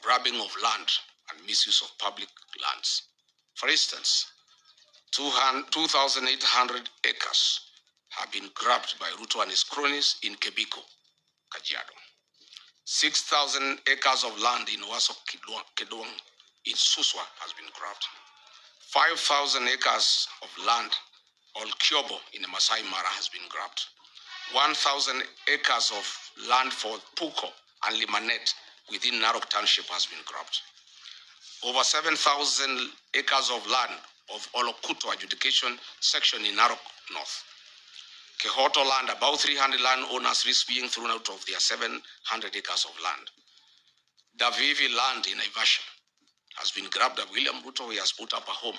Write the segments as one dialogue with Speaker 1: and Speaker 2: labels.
Speaker 1: grabbing of land and misuse of public lands. For instance, 2,800 acres have been grabbed by Ruto and his cronies in Kebiko, Kajiado. 6,000 acres of land in Owasso Kedong in Suswa has been grabbed. 5,000 acres of land on Kyobo in the Masai Mara has been grabbed. 1,000 acres of land for Puko and Limanet within Narok Township has been grabbed. Over 7,000 acres of land of Olokuto adjudication section in Narok North. Kehoto land, about 300 landowners risk being thrown out of their 700 acres of land. Davivi land in Naivasha has been grabbed by William Ruto. He has put up a home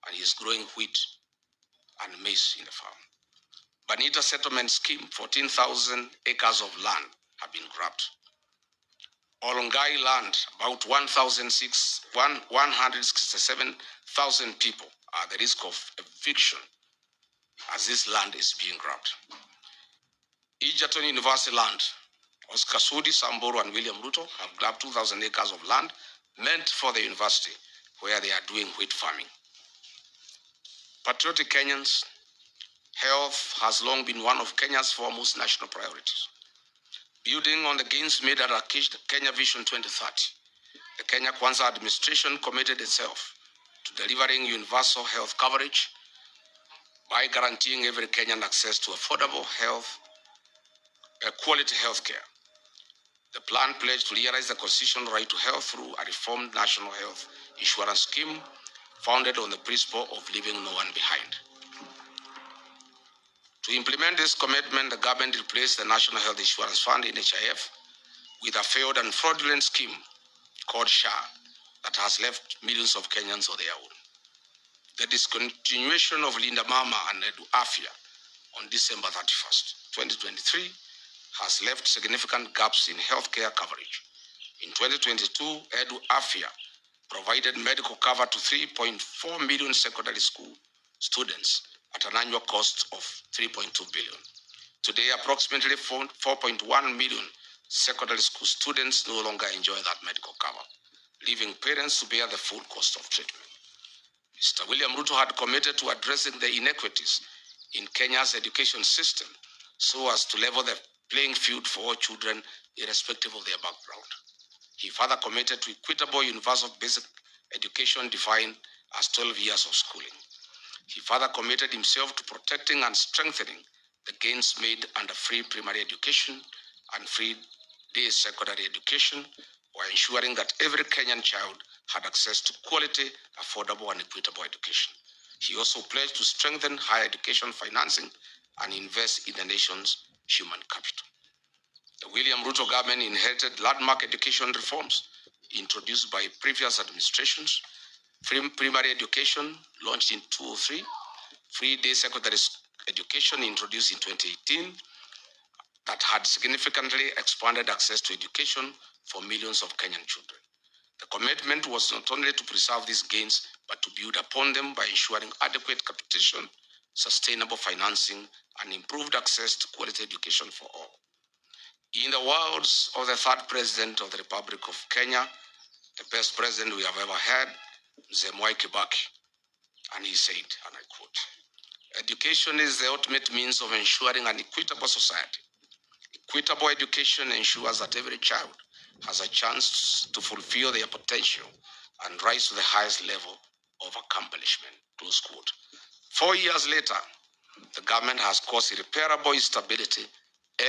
Speaker 1: and he is growing wheat and maize in the farm. Banita settlement scheme, 14,000 acres of land have been grabbed. Olongai land, about 167,000 people are at the risk of eviction as this land is being grabbed. Egerton University land, Oscar Sudi, Samburu, and William Ruto have grabbed 2,000 acres of land meant for the university where they are doing wheat farming. Patriotic Kenyans, health has long been one of Kenya's foremost national priorities. Building on the gains made at Kenya Vision 2030, the Kenya Kwanza administration committed itself to delivering universal health coverage by guaranteeing every Kenyan access to affordable quality health care. The plan pledged to realize the constitutional right to health through a reformed national health insurance scheme founded on the principle of leaving no one behind. To implement this commitment, the government replaced the National Health Insurance Fund in NHIF with a failed and fraudulent scheme called SHA that has left millions of Kenyans on their own. The discontinuation of Linda Mama and Edu Afia on December 31st, 2023 has left significant gaps in healthcare coverage. In 2022, Edu Afia provided medical cover to 3.4 million secondary school students at an annual cost of 3.2 billion. Today, approximately 4.1 million secondary school students no longer enjoy that medical cover, leaving parents to bear the full cost of treatment. Mr. William Ruto had committed to addressing the inequities in Kenya's education system so as to level the playing field for all children irrespective of their background. He further committed to equitable universal basic education defined as 12 years of schooling. He further committed himself to protecting and strengthening the gains made under free primary education and free day secondary education, while ensuring that every Kenyan child had access to quality, affordable, and equitable education. He also pledged to strengthen higher education financing and invest in the nation's human capital. The William Ruto government inherited landmark education reforms introduced by previous administrations. Free primary education launched in 2003, free day secondary education introduced in 2018 that had significantly expanded access to education for millions of Kenyan children. The commitment was not only to preserve these gains, but to build upon them by ensuring adequate capitation, sustainable financing, and improved access to quality education for all. In the words of the third president of the Republic of Kenya, the best president we have ever had, Mzee Mwai Kibaki, and he said, and I quote, "Education is the ultimate means of ensuring an equitable society. Equitable education ensures that every child has a chance to fulfill their potential and rise to the highest level of accomplishment." Close quote. 4 years later, the government has caused irreparable instability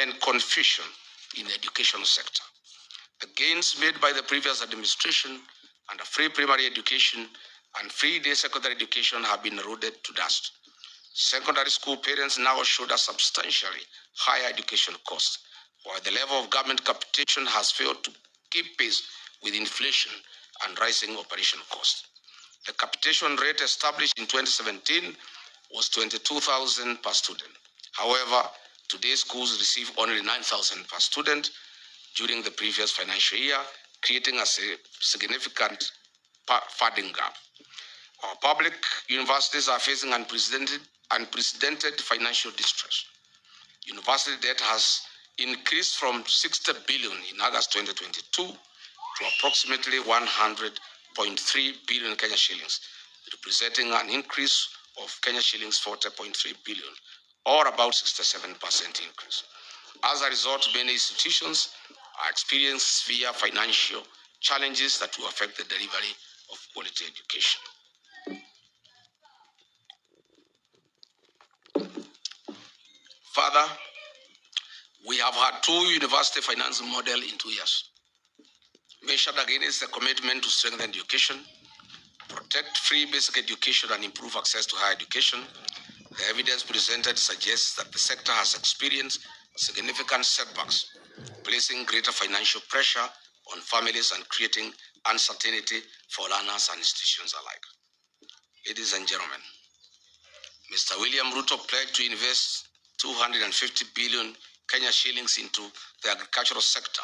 Speaker 1: and confusion in the educational sector. The gains made by the previous administration under free primary education and free day secondary education have been eroded to dust. Secondary school parents now shoulder substantially higher education costs, while the level of government capitation has failed to keep pace with inflation and rising operation costs. The capitation rate established in 2017 was 22,000 per student. However, today schools receive only 9,000 per student during the previous financial year, creating a significant funding gap. Our public universities are facing unprecedented financial distress. University debt has increased from 60 billion in August 2022 to to approximately 100.3 billion Kenya shillings, representing an increase of Kenya shillings 40.3 billion, or about 67% increase. As a result, many institutions are experiencing severe financial challenges that will affect the delivery of quality education. Further, we have had two university financing models in 2 years. Measured against the commitment to strengthen education, protect free basic education, and improve access to higher education, the evidence presented suggests that the sector has experienced significant setbacks, placing greater financial pressure on families and creating uncertainty for learners and institutions alike. Ladies and gentlemen, Mr. William Ruto pledged to invest 250 billion Kenya shillings into the agricultural sector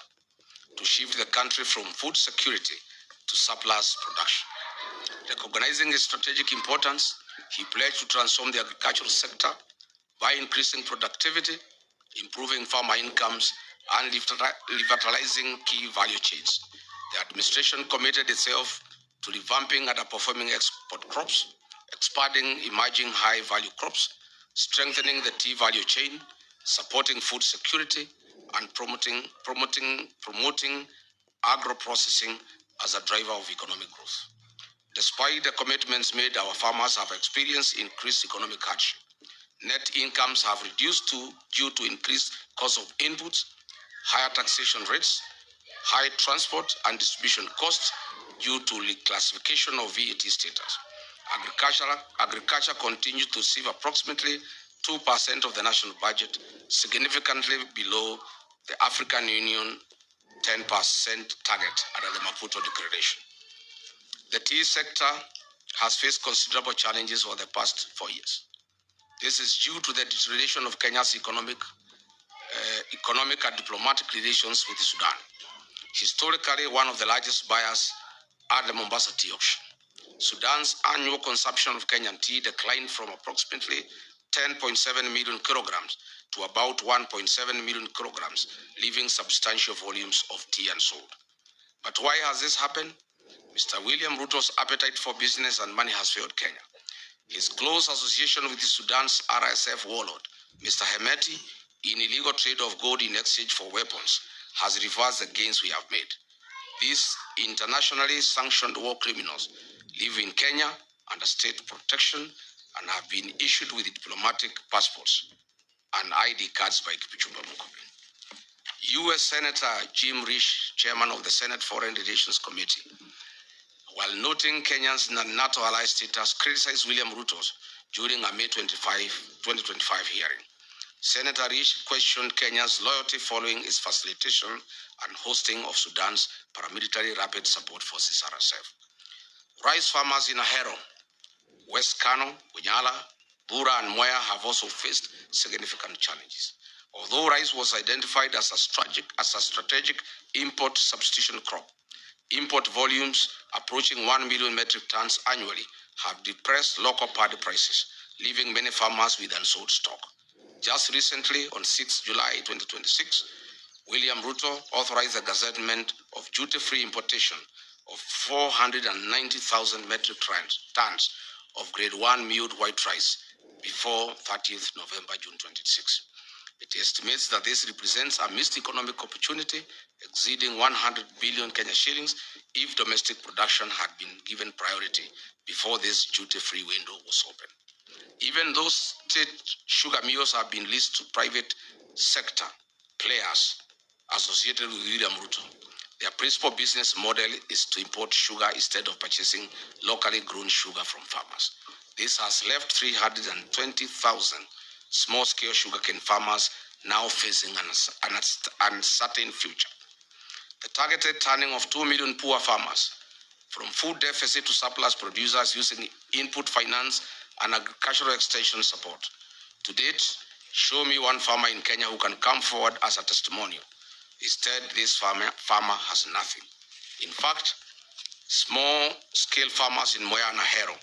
Speaker 1: to shift the country from food security to surplus production. Recognizing its strategic importance, he pledged to transform the agricultural sector by increasing productivity, improving farmer incomes, and revitalizing key value chains. The administration committed itself to revamping underperforming export crops, expanding emerging high-value crops, strengthening the tea value chain, supporting food security, and promoting agro-processing as a driver of economic growth. Despite the commitments made, our farmers have experienced increased economic hardship. Net incomes have reduced due to increased cost of inputs, higher taxation rates, high transport and distribution costs due to reclassification of VAT status. Agriculture continues to receive approximately 2% of the national budget, significantly below the African Union 10% target under the Maputo Declaration. The tea sector has faced considerable challenges over the past 4 years. This is due to the deterioration of Kenya's economic and diplomatic relations with Sudan. Historically, one of the largest buyers at the Mombasa tea auction. Sudan's annual consumption of Kenyan tea declined from approximately 10.7 million kilograms to about 1.7 million kilograms, leaving substantial volumes of tea unsold. But why has this happened? Mr. William Ruto's appetite for business and money has failed Kenya. His close association with Sudan's RSF warlord, Mr. Hemeti, in illegal trade of gold in exchange for weapons, has reversed the gains we have made. These internationally sanctioned war criminals live in Kenya under state protection and have been issued with diplomatic passports and ID cards by Kipchumba Murkomen. U.S. Senator Jim Risch, chairman of the Senate Foreign Relations Committee, while noting Kenya's NATO ally status, criticized William Ruto during a May 2025 hearing. Senator Risch questioned Kenya's loyalty following its facilitation and hosting of Sudan's paramilitary rapid support forces, RSF. Rice farmers in Ahero, West Kano, Bunyala, Bura, and Moya have also faced significant challenges. Although rice was identified as a strategic import substitution crop, import volumes approaching 1 million metric tons annually have depressed local paddy prices, leaving many farmers with unsold stock. Just recently, on 6 July 2026, William Ruto authorized the gazettement of duty-free importation of 490,000 metric tons of grade 1 milled white rice before 30th November, June 26. It estimates that this represents a missed economic opportunity exceeding 100 billion Kenya shillings if domestic production had been given priority before this duty-free window was open. Even though state sugar mills have been leased to private sector players associated with William Ruto, their principal business model is to import sugar instead of purchasing locally grown sugar from farmers. This has left 320,000 small-scale sugarcane farmers now facing an uncertain future. The targeted turning of 2 million poor farmers from food deficit to surplus producers using input finance and agricultural extension support. To date, show me one farmer in Kenya who can come forward as a testimonial. Instead, this farmer has nothing. In fact, small-scale farmers in Moya and Ahero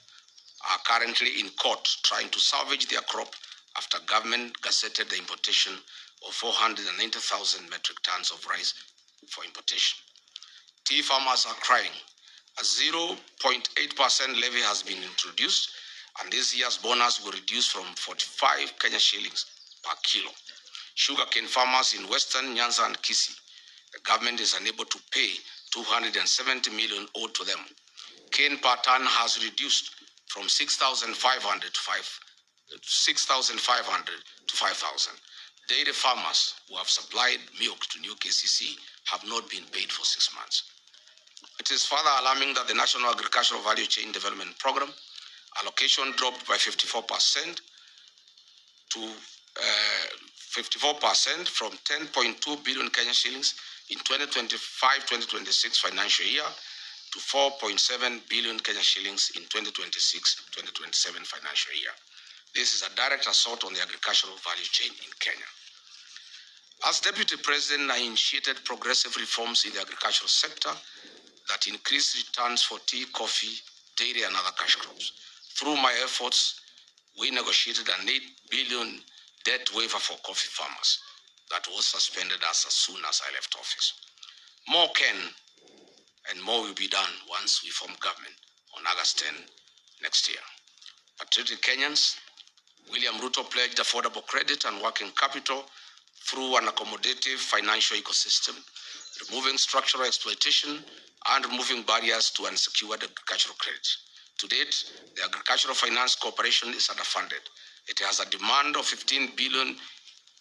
Speaker 1: are currently in court trying to salvage their crop after government gazetted the importation of 490,000 metric tons of rice for importation. tea farmers are crying. A 0.8% levy has been introduced, and this year's bonus will reduce from 45 Kenya shillings per kilo. Sugarcane farmers in Western Nyanza and Kisii, the government is unable to pay 270 million owed to them. Cane per ton has reduced from 6,500 to 5,000. Dairy farmers who have supplied milk to new KCC have not been paid for 6 months. It is further alarming that the National Agricultural Value Chain Development Program allocation dropped by 54% to 54% from 10.2 billion Kenya shillings in 2025-2026 financial year to 4.7 billion Kenya shillings in 2026-2027 financial year. This is a direct assault on the agricultural value chain in Kenya. As Deputy President, I initiated progressive reforms in the agricultural sector that increased returns for tea, coffee, dairy, and other cash crops. Through my efforts, we negotiated an 8 billion debt waiver for coffee farmers that was suspended as soon as I left office. More can and more will be done once we form government on August 10 next year. Patriotic Kenyans, William Ruto pledged affordable credit and working capital through an accommodative financial ecosystem, removing structural exploitation and removing barriers to unsecured agricultural credit. To date, the Agricultural Finance Corporation is underfunded. It has a demand of 15 billion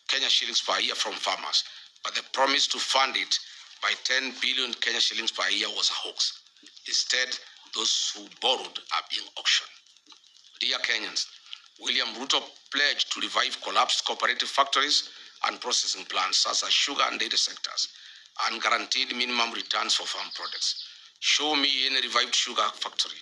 Speaker 1: Kenya shillings per year from farmers, but the promise to fund it by 10 billion Kenya shillings per year was a hoax. Instead, those who borrowed are being auctioned. Dear Kenyans, William Ruto pledged to revive collapsed cooperative factories and processing plants such as sugar and dairy sectors, and guaranteed minimum returns for farm products. Show me any revived sugar factory.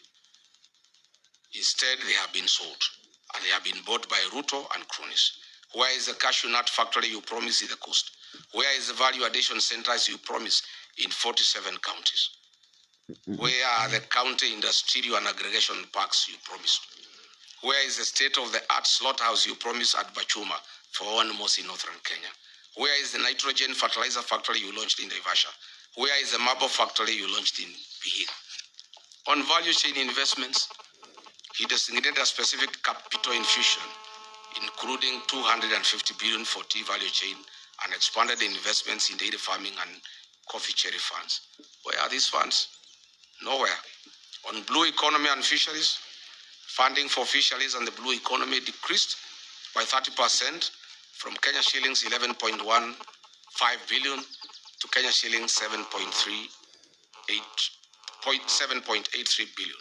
Speaker 1: Instead, they have been sold, and they have been bought by Ruto and cronies. Where is the cashew nut factory you promised in the coast? Where is the value addition centers you promised in 47 counties? Where are the county industrial and aggregation parks you promised? Where is the state-of-the-art slaughterhouse you promised at Bachuma for animals in northern Kenya? Where is the nitrogen fertilizer factory you launched in Naivasha? Where is the marble factory you launched in Vihiga? On value chain investments, he designated a specific capital infusion, including 250 billion for tea value chain, and expanded the investments in dairy farming and coffee cherry funds. Where are these funds? Nowhere. On blue economy and fisheries, funding for fisheries and the blue economy decreased by 30% from Kenya shillings 11.15 billion to Kenya shillings 7.83 billion.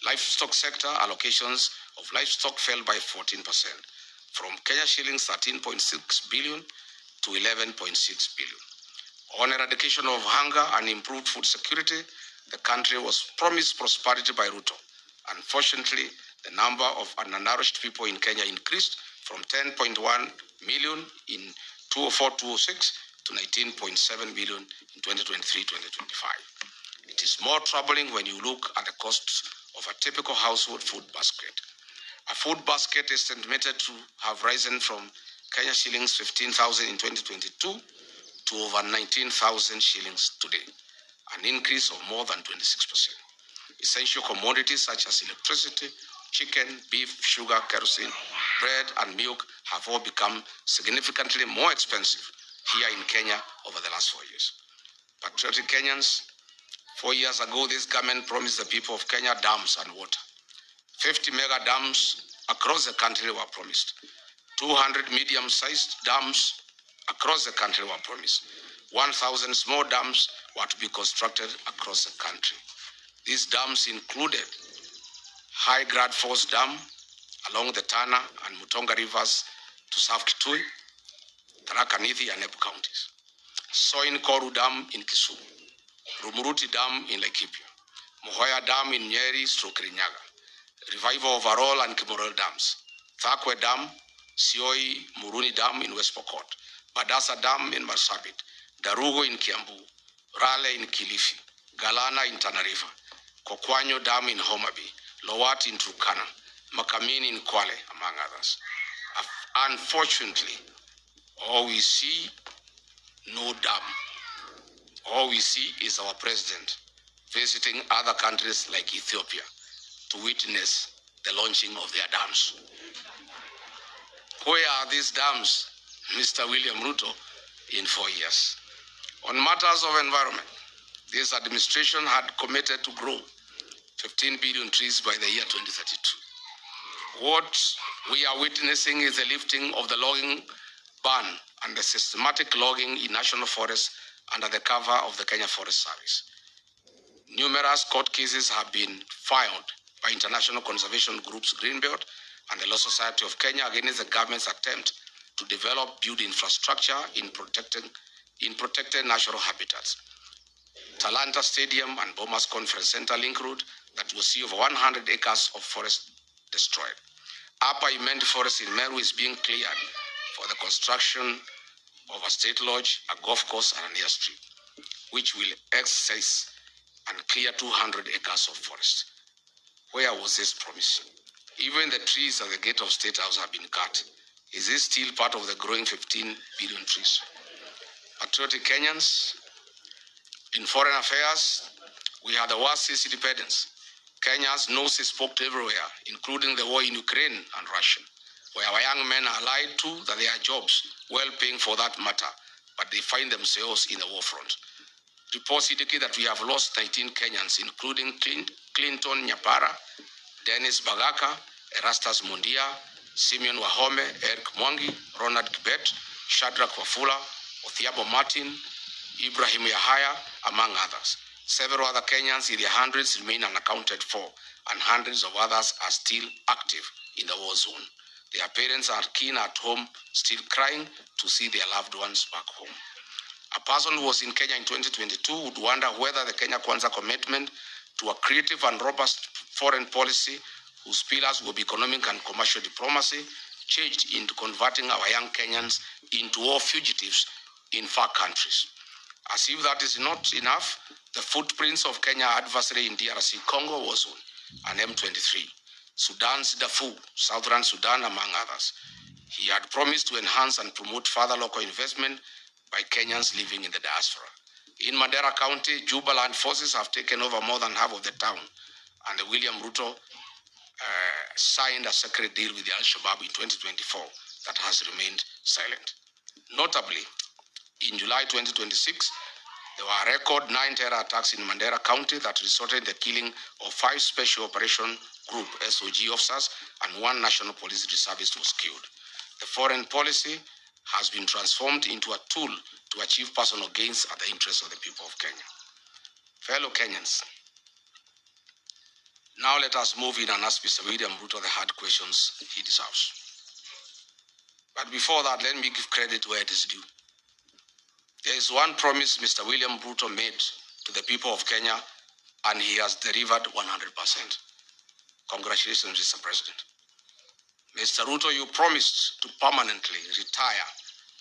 Speaker 1: Livestock sector allocations of livestock fell by 14% from Kenya shillings 13.6 billion to 11.6 billion. On eradication of hunger and improved food security, the country was promised prosperity by Ruto. Unfortunately, the number of undernourished people in Kenya increased from 10.1 million in 2004-2006 to 19.7 million in 2023-2025. It is more troubling when you look at the costs of a typical household food basket. A food basket is estimated to have risen from Kenya shillings 15,000 in 2022 to over 19,000 shillings today, an increase of more than 26%. Essential commodities such as electricity, chicken, beef, sugar, kerosene, bread, and milk have all become significantly more expensive here in Kenya over the last 4 years. Patriotic Kenyans, 4 years ago, this government promised the people of Kenya dams and water. 50 mega dams across the country were promised. 200 medium-sized dams across the country were promised. 1,000 small dams were to be constructed across the country. These dams included High Grad Force Dam along the Tana and Mutonga rivers to serve Kitui, Tharaka Nithi, and Embu counties. Soin Koru Dam in Kisumu, Rumuruti Dam in Laikipia, Mohoya Dam in Nyeri, Kirinyaga, Revival of Arol and Kimorel Dams, Thakwe Dam, Sioi Muruni Dam in West Pokot, Badasa Dam in Marsabit, Darugo in Kiambu, Rale in Kilifi, Galana in Tana River, Kokwanyo Dam in Homa Bay, Lowat in Turkana, Makamini in Kwale, among others. Unfortunately, all we see, no dam. All we see is our president visiting other countries like Ethiopia to witness the launching of their dams. Where are these dams, Mr. William Ruto, in 4 years? On matters of environment, this administration had committed to grow 15 billion trees by the year 2032. What we are witnessing is the lifting of the logging ban and the systematic logging in national forests under the cover of the Kenya Forest Service. Numerous court cases have been filed by international conservation groups Greenbelt and the Law Society of Kenya against the government's attempt to develop build infrastructure in protected natural habitats. Talanta Stadium and Bomas Conference Center Link Road that will see over 100 acres of forest destroyed. Upper Imend Forest in Meru is being cleared for the construction of a state lodge, a golf course, and an airstrip, which will access and clear 200 acres of forest. Where was this promise? Even the trees at the gate of State House have been cut. Is this still part of the growing 15 billion trees? Patriotic Kenyans, in foreign affairs, we had the worst since independence. Kenya's nose is poked everywhere, including the war in Ukraine and Russia, where our young men are lied to that they are jobs, well paying for that matter, but they find themselves in the war front. Reports indicate that we have lost 19 Kenyans, including Clinton Nyapara, Dennis Bagaka, Erastus Mundia, Simeon Wahome, Eric Mwangi, Ronald Kibet, Shadrach Wafula, Othiabo Martin, Ibrahim Yahaya, among others. Several other Kenyans in their hundreds remain unaccounted for, and hundreds of others are still active in the war zone. Their parents are keen at home, still crying to see their loved ones back home. A person who was in Kenya in 2022 would wonder whether the Kenya Kwanza commitment to a creative and robust foreign policy whose pillars will be economic and commercial diplomacy changed into converting our young Kenyans into war fugitives in far countries. As if that is not enough, the footprints of Kenya adversary in DRC Congo was on an M23, Sudan's Darfur, Southern Sudan, among others. He had promised to enhance and promote further local investment by Kenyans living in the diaspora. In Mandera County, Jubaland forces have taken over more than half of the town, and William Ruto signed a secret deal with the Al-Shabaab in 2024 that has remained silent. Notably, in July 2026, there were a record 9 terror attacks in Mandera County that resulted in the killing of 5 Special Operation Group SOG officers and 1 National Police Reservist was killed. The foreign policy has been transformed into a tool to achieve personal gains at the interests of the people of Kenya. Fellow Kenyans, now let us move in and ask Mr. William Ruto the hard questions he deserves. But before that, let me give credit where it is due. There is one promise Mr. William Ruto made to the people of Kenya, and he has delivered 100%. Congratulations, Mr. President. Mr. Ruto, you promised to permanently retire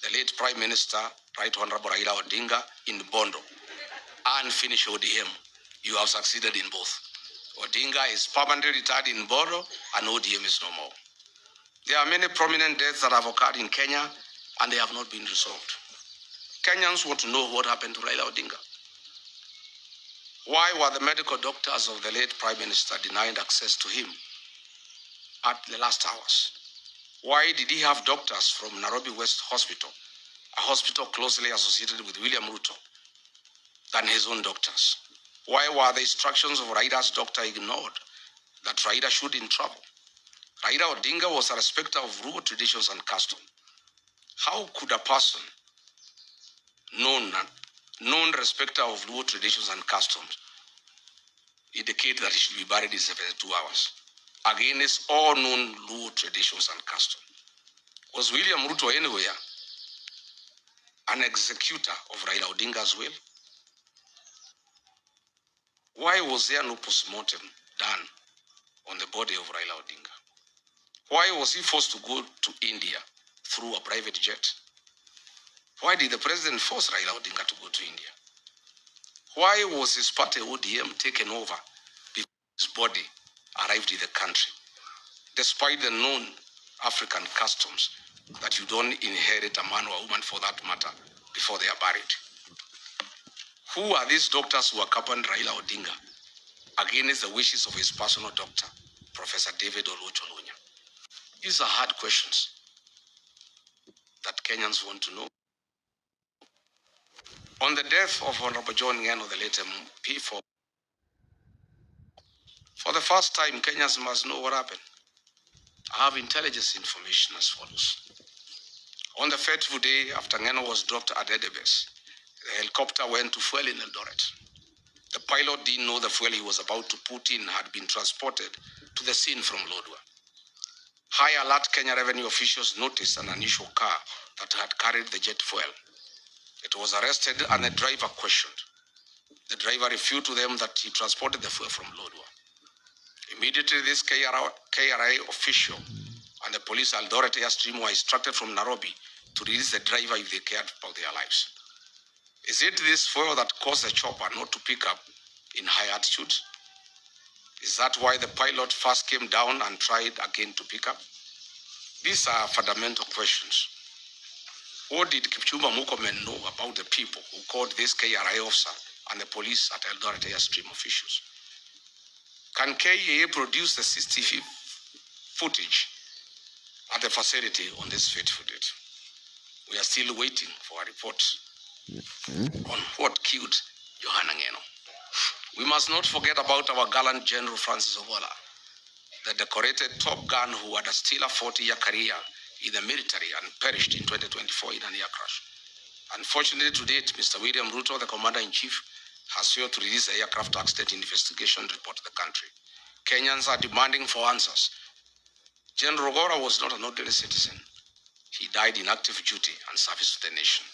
Speaker 1: the late Prime Minister, Right Honorable Raila Odinga, in Bondo and finish ODM. You have succeeded in both. Odinga is permanently retired in Bondo and ODM is no more. There are many prominent deaths that have occurred in Kenya and they have not been resolved. Kenyans want to know what happened to Raila Odinga. Why were the medical doctors of the late Prime Minister denied access to him at the last hours? Why did he have doctors from Nairobi West Hospital, a hospital closely associated with William Ruto, than his own doctors? Why were the instructions of Raila's doctor ignored that Raila should in trouble? Raila Odinga was a respecter of Luo traditions and custom. How could a person known respecter of Luo traditions and customs indicate that he should be buried in 72 hours against all known Luo traditions and customs? Was William Ruto anywhere an executor of Raila Odinga's will? Why was there no postmortem done on the body of Raila Odinga? Why was he forced to go to India through a private jet? Why did the president force Raila Odinga to go to India? Why was his party ODM taken over before his body arrived in the country, despite the known African customs that you don't inherit a man or a woman for that matter before they are buried? Who are these doctors who accompanied Raila Odinga against the wishes of his personal doctor, Professor David Olucholunya? These are hard questions that Kenyans want to know. On the death of Honorable John Ngeno, the late MP, for the first time, Kenyans must know what happened. I have intelligence information as follows. On the fateful day after Ngeno was dropped at Edebes, the helicopter went to fuel in Eldoret. The pilot didn't know the fuel he was about to put in had been transported to the scene from Lodwar. High alert Kenya revenue officials noticed an unusual car that had carried the jet fuel. It was arrested and the driver questioned. The driver refuted to them that he transported the fuel from Lodwar. Immediately, this KRA official and the police Eldoret airstream were instructed from Nairobi to release the driver if they cared about their lives. Is it this fuel that caused the chopper not to pick up in high altitude? Is that why the pilot first came down and tried again to pick up? These are fundamental questions. What did Kipchumba Murkomen know about the people who called this KRA officer and the police at Eldoret airstream officials? Can KEA produce the CCTV footage at the facility on this fateful date? We are still waiting for a report on what killed Johanna Ngeno. We must not forget about our gallant General Francis Ogola, the decorated Top Gun who had a stellar 40-year career in the military and perished in 2024 in an air crash. Unfortunately, to date, Mr. William Ruto, the Commander-in-Chief, has failed to release the aircraft accident investigation report to the country. Kenyans are demanding for answers. General Ogola was not an ordinary citizen. He died in active duty and service to the nation.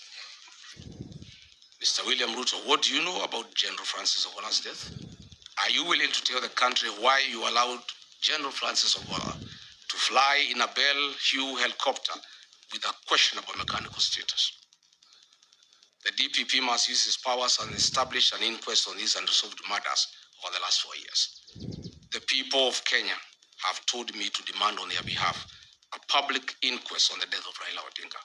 Speaker 1: Mr. William Ruto, what do you know about General Francis Ogola's death? Are you willing to tell the country why you allowed General Francis Ogola to fly in a Bell Hue helicopter with a questionable mechanical status? The DPP must use his powers and establish an inquest on these unresolved murders over the last 4 years. The people of Kenya have told me to demand on their behalf a public inquest on the death of Raila Odinga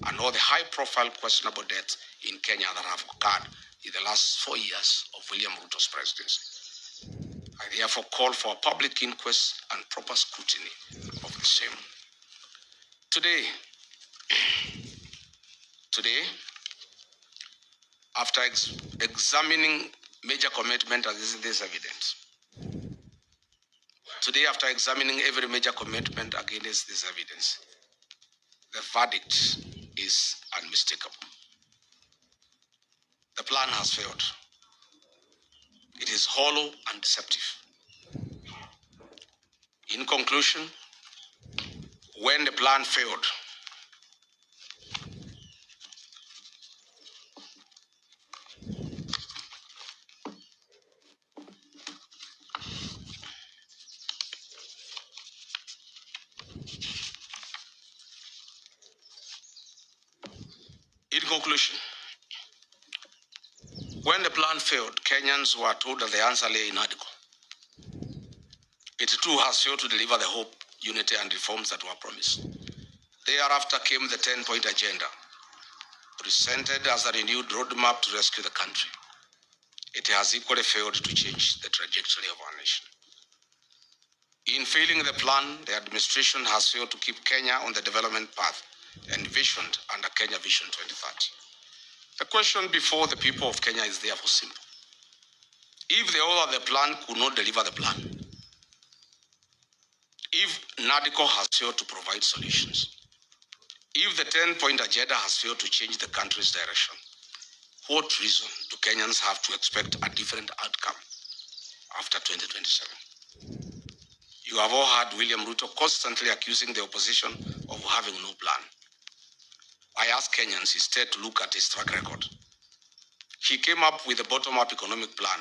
Speaker 1: and all the high-profile questionable deaths in Kenya that have occurred in the last 4 years of William Ruto's presidency. I therefore call for a public inquest and proper scrutiny of the same. Today, after examining major commitment against this evidence, after examining every major commitment against this evidence, the verdict is unmistakable. The plan has failed. It is hollow and deceptive. In conclusion, when the plan failed, Kenyans were told that the answer lay in article. It too has failed to deliver the hope, unity, and reforms that were promised. Thereafter came the 10-point agenda, presented as a renewed roadmap to rescue the country. It has equally failed to change the trajectory of our nation. In failing the plan, the administration has failed to keep Kenya on the development path envisioned under Kenya Vision 2030. The question before the people of Kenya is therefore simple. If the author of the plan could not deliver the plan, if NADCO has failed to provide solutions, if the 10-point agenda has failed to change the country's direction, what reason do Kenyans have to expect a different outcome after 2027? You have all heard William Ruto constantly accusing the opposition of having no plan. I ask Kenyans instead to look at his track record. He came up with a bottom-up economic plan.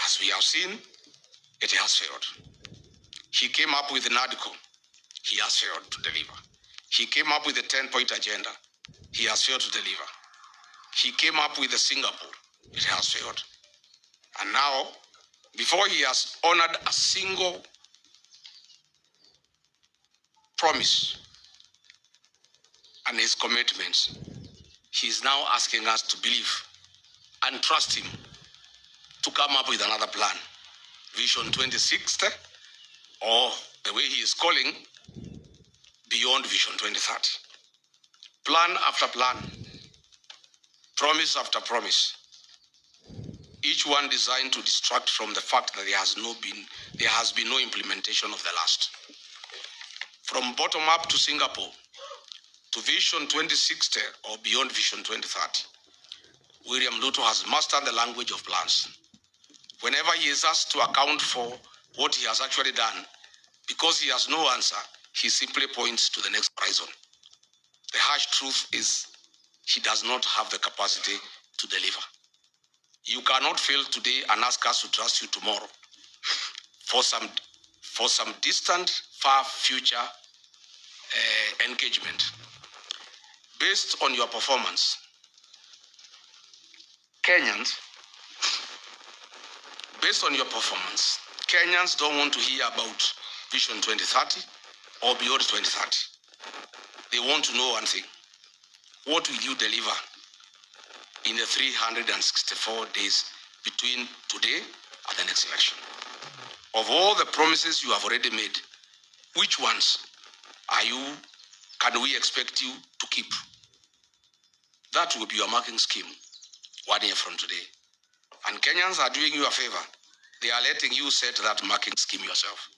Speaker 1: As we have seen, it has failed. He came up with an article. He has failed to deliver. He came up with a 10-point agenda. He has failed to deliver. He came up with a Singapore. It has failed. And now, before he has honored a single promise and his commitments, he is now asking us to believe and trust him to come up with another plan. Vision 2060, or the way he is calling, beyond Vision 2030. Plan after plan, promise after promise, each one designed to distract from the fact that there has been no implementation of the last. From bottom up to Singapore, to Vision 2060 or beyond Vision 2030, William Ruto has mastered the language of plans. Whenever he is asked to account for what he has actually done, because he has no answer, he simply points to the next horizon. The harsh truth is he does not have the capacity to deliver. You cannot fail today and ask us to trust you tomorrow for some distant, far future engagement. Based on your performance, Kenyans don't want to hear about Vision 2030 or beyond 2030. They want to know one thing. What will you deliver in the 364 days between today and the next election? Of all the promises you have already made, which ones can we expect you to keep? That will be your marking scheme 1 year from today. And Kenyans are doing you a favor. They are letting you set that marking scheme yourself.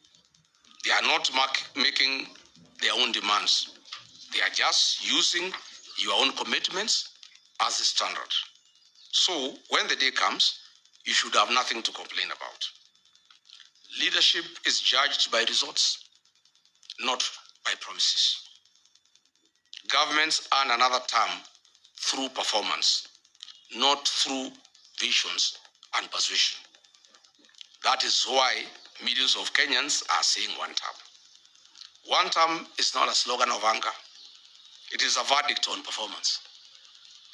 Speaker 1: They are not making their own demands. They are just using your own commitments as a standard. So when the day comes, you should have nothing to complain about. Leadership is judged by results, not by promises. Governments earn another term through performance, not through visions and persuasion. That is why millions of Kenyans are saying one term. One term is not a slogan of anger. It is a verdict on performance.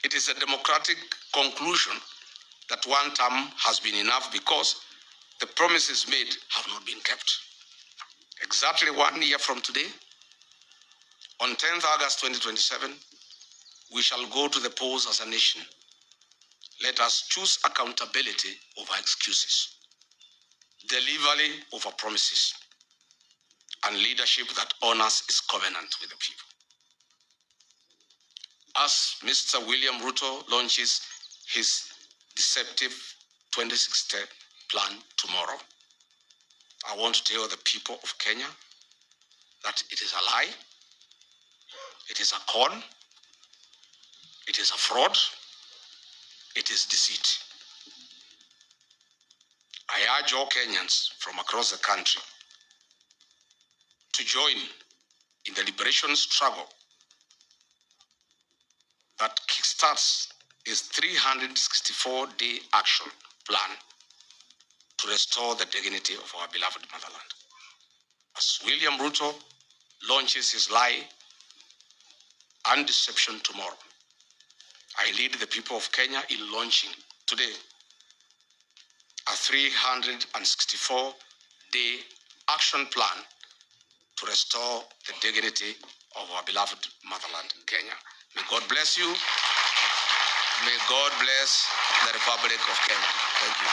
Speaker 1: It is a democratic conclusion that one term has been enough because the promises made have not been kept. Exactly 1 year from today, on 10th August 2027, we shall go to the polls as a nation. Let us choose accountability over excuses, delivery over promises, and leadership that honors its covenant with the people. As Mr. William Ruto launches his deceptive 2060 plan tomorrow, I want to tell the people of Kenya that it is a lie, it is a con, it is a fraud, it is deceit. I urge all Kenyans from across the country to join in the liberation struggle that kickstarts his 364-day action plan to restore the dignity of our beloved motherland. As William Ruto launches his lie and deception tomorrow, I lead the people of Kenya in launching today a 364-day action plan to restore the dignity of our beloved motherland, Kenya. May God bless you. May God bless the Republic of Kenya. Thank you.